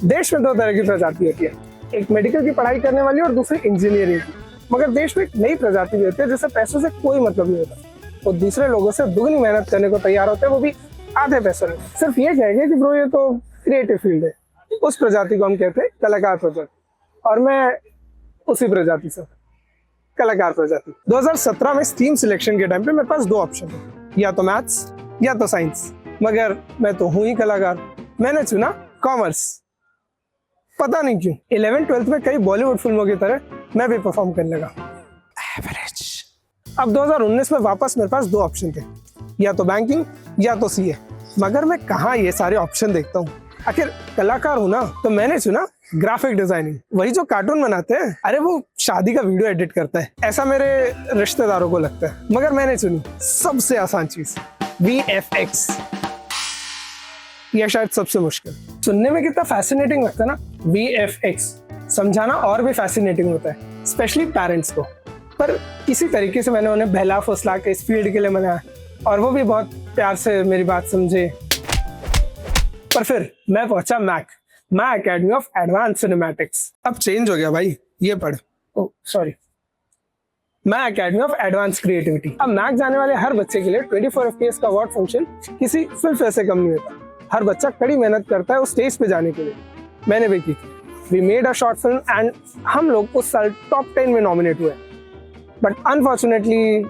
देश में दो तरह की प्रजाति होती है, एक मेडिकल की पढ़ाई करने वाली और दूसरी इंजीनियरिंग की। मगर देश में एक नई प्रजाति भी होती है जिसे पैसों से कोई मतलब नहीं होता। वो दूसरे लोगों से दुगनी मेहनत करने को तैयार होते हैं, वो भी आधे पैसों में। सिर्फ ये कहेंगे कि ब्रो ये तो क्रिएटिव फील्ड है। उस प्रजाति को हम कहते हैं कलाकार प्रजाति, और मैं उसी प्रजाति से, कलाकार प्रजाति। 2017 में स्ट्रीम सिलेक्शन के टाइम पे मेरे पास दो ऑप्शन थे, या तो मैथ्स या तो साइंस। मगर मैं तो हूं ही कलाकार, मैंने चुना कॉमर्स। पता नहीं क्यों 11th-12th में कई बॉलीवुड फिल्मों की तरह मैं भी परफॉर्म करने लगा। एवरेज। अब 2019 में वापस मेरे पास दो ऑप्शन थे, या तो बैंकिंग या तो सीए। मगर मैं कहाँ ये सारे ऑप्शन देखता हूँ, आखिर कलाकार हूं ना, तो मैंने चुना ग्राफिक डिजाइनिंग। वही जो कार्टून बनाते हैं, अरे वो शादी का वीडियो एडिट करता है, ऐसा मेरे रिश्तेदारों को लगता है। मगर मैंने चुनी सबसे आसान चीज, VFX। यह शायद सबसे मुश्किल। सुनने में कितना फैसिनेटिंग लगता है ना, VFX। समझाना और भी फैसिनेटिंग होता है, स्पेशली पेरेंट्स को। पर किसी तरीके से मैंने उन्हें बहला फुसला के इस फील्ड के लिए मनाया, और वो भी बहुत प्यार से मेरी बात समझे। पर फिर मैं पहुंचा Mac academy of advance cinematics. अब चेंज हो गया भाई, ये पढ़। Oh sorry, Mac academy of advance creativity. अब मैक जाने वाले हर बच्चे के लिए 24 FPS का अवार्ड फंक्शन किसी फिल्म से कम नहीं होता। हर बच्चा कड़ी मेहनत करता है उस स्टेज पे जाने के लिए। मैंने भी की थी। We made a short film and हम लोग उस साल टॉप 10 में नॉमिनेट हुए, बट अनफॉर्चुनेटली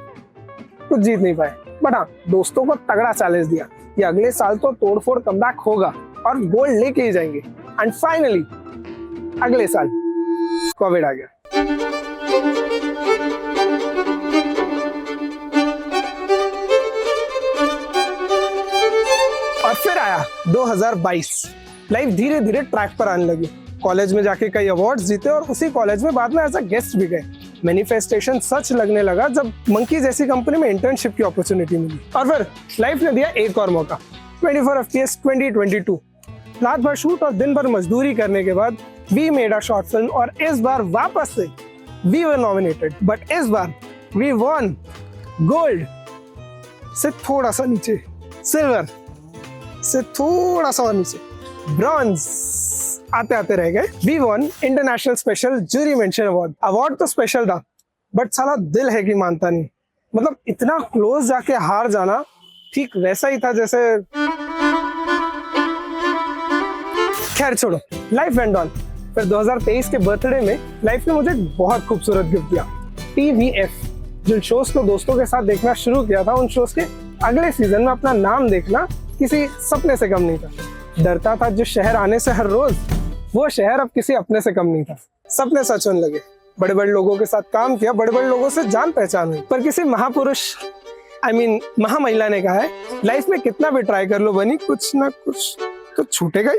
कुछ जीत नहीं पाए। बट हाँ, दोस्तों को तगड़ा चैलेंज दिया कि अगले साल तो तोड़फोड़ कमबैक होगा और गोल्ड लेके ही जाएंगे। एंड फाइनली अगले साल कोविड आ गया। और फिर आया 2022। लाइफ धीरे धीरे ट्रैक पर आने लगी। कॉलेज में जाके कई अवार्ड्स जीते और उसी कॉलेज में बाद में एज अ गेस्ट भी गए। मैनिफेस्टेशन सच लगने लगा जब मंकी जैसी कंपनी में इंटर्नशिप की अपॉर्चुनिटी मिली। और फिर लाइफ ने दिया एक और मौका। 24 FPS 2022। रात भर शूट और दिन भर मजदूरी करने के बाद we made a short film, और इस बार वापस से वी वर नॉमिनेटेड, बट इस बार वी वॉन गोल्ड से थोड़ा सा नीचे, सिल्वर से थोड़ा सा और नीचे, ब्रॉन्ज आते आते रह गए। We won international special jury mention award. Award तो स्पेशल था, बट साला दिल है कि मानता नहीं। मतलब इतना क्लोज जाके हार जाना ठीक वैसा ही था जैसे, खैर छोड़ो, लाइफ वेंट ऑन। फिर 2023 के बर्थडे में लाइफ ने मुझे एक बहुत खूबसूरत गिफ्ट दिया, TVF। जिन शोज को दोस्तों के साथ देखना शुरू किया था, उन शोज के अगले सीजन में अपना नाम देखना किसी सपने से कम नहीं था। डरता था जिस शहर आने से हर रोज, वो शहर अब किसी अपने से कम नहीं था। सपने सच होने लगे। बड़े बड़े लोगों के साथ काम किया, बड़े बड़े लोगों से जान पहचान हुई। पर किसी महापुरुष महामहिला ने कहा है, लाइफ में कितना भी ट्राई कर लो बनी, कुछ ना कुछ तो छूटेगा ही।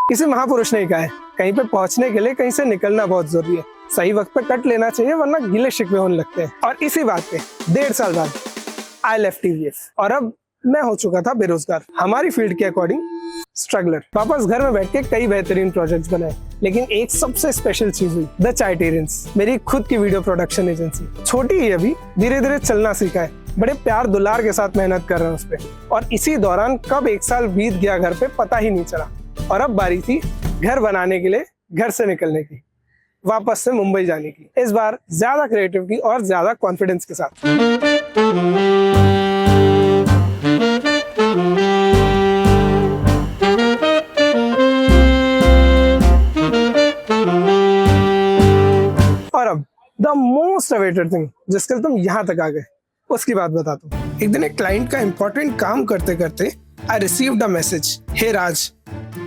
किसी महापुरुष ने कहा है, कहीं पे पहुंचने के लिए कहीं से निकलना बहुत जरूरी है। सही वक्त पे कट लेना चाहिए, वरना गिले शिकवे होने लगते हैं। और इसी बात पे 1.5 साल बाद आई लेफ्ट TVF, और अब मैं हो चुका था बेरोजगार। हमारी फील्ड के अकॉर्डिंग स्ट्रगलर। वापस घर में बैठ के कई बेहतरीन प्रोजेक्ट्स बनाए, लेकिन एक सबसे स्पेशल चीज हुई, द चाइटेरियंस, मेरी खुद की वीडियो प्रोडक्शन एजेंसी। छोटी ही अभी, धीरे धीरे चलना सीखा है। बड़े प्यार दुलार के साथ मेहनत कर रहे हैं उस पे। और इसी दौरान कब 1 साल बीत गया घर पे पता ही नहीं चला। और अब बारी थी घर बनाने के लिए घर से निकलने की, वापस से मुंबई जाने की। इस बार ज्यादा क्रिएटिविटी और ज्यादा कॉन्फिडेंस के साथ। और अब द मोस्ट अवेटेड थिंग, जिसके लिए तुम यहाँ तक आ गए, उसकी बात बताता हूँ। एक दिन एक क्लाइंट का इंपॉर्टेंट काम करते करते आई रिसीव्ड अ मैसेज, हे राज,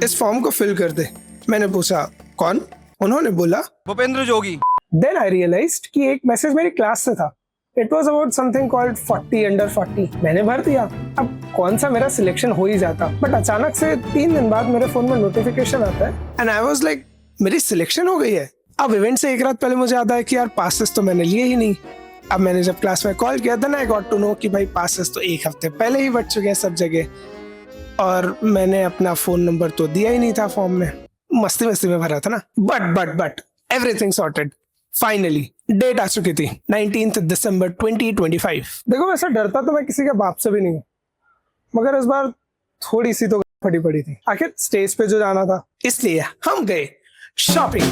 इस फॉर्म को फिल कर दे। मैंने पूछा कौन? उन्होंने बोला भूपेंद्र जोगी। देन आई रियलाइज्ड कि एक मैसेज मेरी क्लास से था। It was about something called 40 under 40। मैंने भर दिया। अब कौन सा मेरा सिलेक्शन हो ही जाता, बट अचानक से 3 दिन बाद मेरे फोन में नोटिफिकेशन आता है एंड आई वाज लाइक, मेरी सिलेक्शन हो गई है। अब इवेंट से एक रात पहले मुझे याद आया कि यार पासेस तो मैंने लिए ही नहीं। अब मैंने जब क्लास में कॉल किया था ना, आई गॉट टू नो कि भाई पासेस तो 1 हफ्ते पहले ही बच चुके हैं सब जगह, और मैंने अपना फोन नंबर तो दिया ही नहीं था फॉर्म में। मस्ती में भरा था ना। But everything sorted. Finally date आ चुकी थी, 19 दिसंबर 2025। देखो वैसा डरता तो मैं किसी के बाप से भी नहीं हूँ, मगर इस बार थोड़ी सी तो फटी पड़ी थी। आखिर स्टेज पे जो जाना था, इसलिए हम गए शॉपिंग।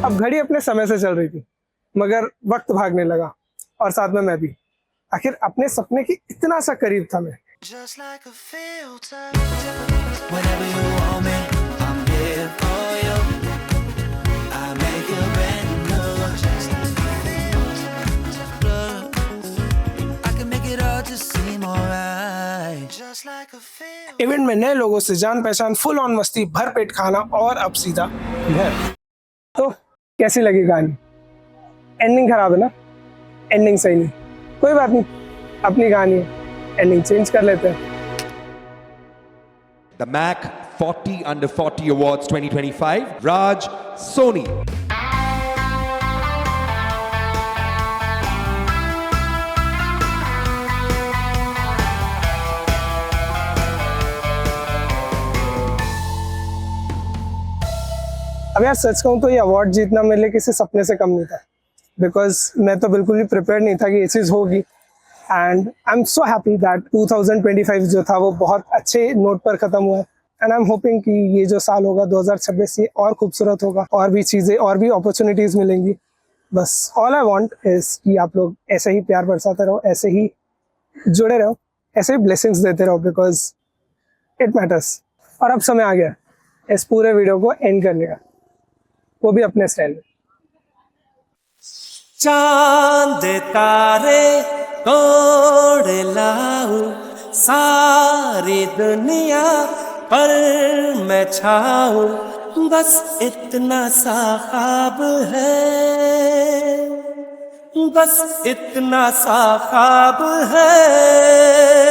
अब घड़ी अपने समय से चल रही थी, मगर वक्त भागने लगा और साथ में मैं भी। आखिर अपने सपने के इतना सा करीब था मैं। Just like a filter, whenever you want me, I'm here for you. I make you brand new. Just like a filter, I can make it all just seem alright. Just like a filter. Event में नए लोगों से जान पहचान, full on मस्ती, भर पेट खाना और अब सीधा घर। तो कैसी लगी कहानी? एंडिंग खराब है ना? एंडिंग सही नहीं, कोई बात नहीं, अपनी कहानी है, एंडिंग चेंज कर लेते हैं। The MAC 40 Under 40 Awards 2025, Raj Soni. अब यार सच कहूँ तो ये अवार्ड जीतना मेरे लिए किसी सपने से कम नहीं था, बिकॉज मैं तो बिल्कुल भी प्रिपेयर नहीं था कि ये चीज़ होगी। And I am so happy that 2025 जो था वो बहुत अच्छे नोट पर ख़त्म हुआ है। एंड आई एम होपिंग कि ये जो साल होगा 2026 ये और खूबसूरत होगा, और भी चीज़ें और भी अपॉर्चुनिटीज़ मिलेंगी। बस ऑल आई वांट इज़ कि आप लोग ऐसे ही प्यार बरसाते रहो, ऐसे ही जुड़े रहो, ऐसे ही ब्लेसिंग्स देते रहो, बिकॉज इट मैटर्स। और अब समय आ गया इस पूरे वीडियो को एंड करने का, वो भी अपने स्टाइल में। चांद तारे तोड़ लाऊं सारी दुनिया पर मैं छाऊं, बस इतना सा ख्वाब है, बस इतना सा ख्वाब है।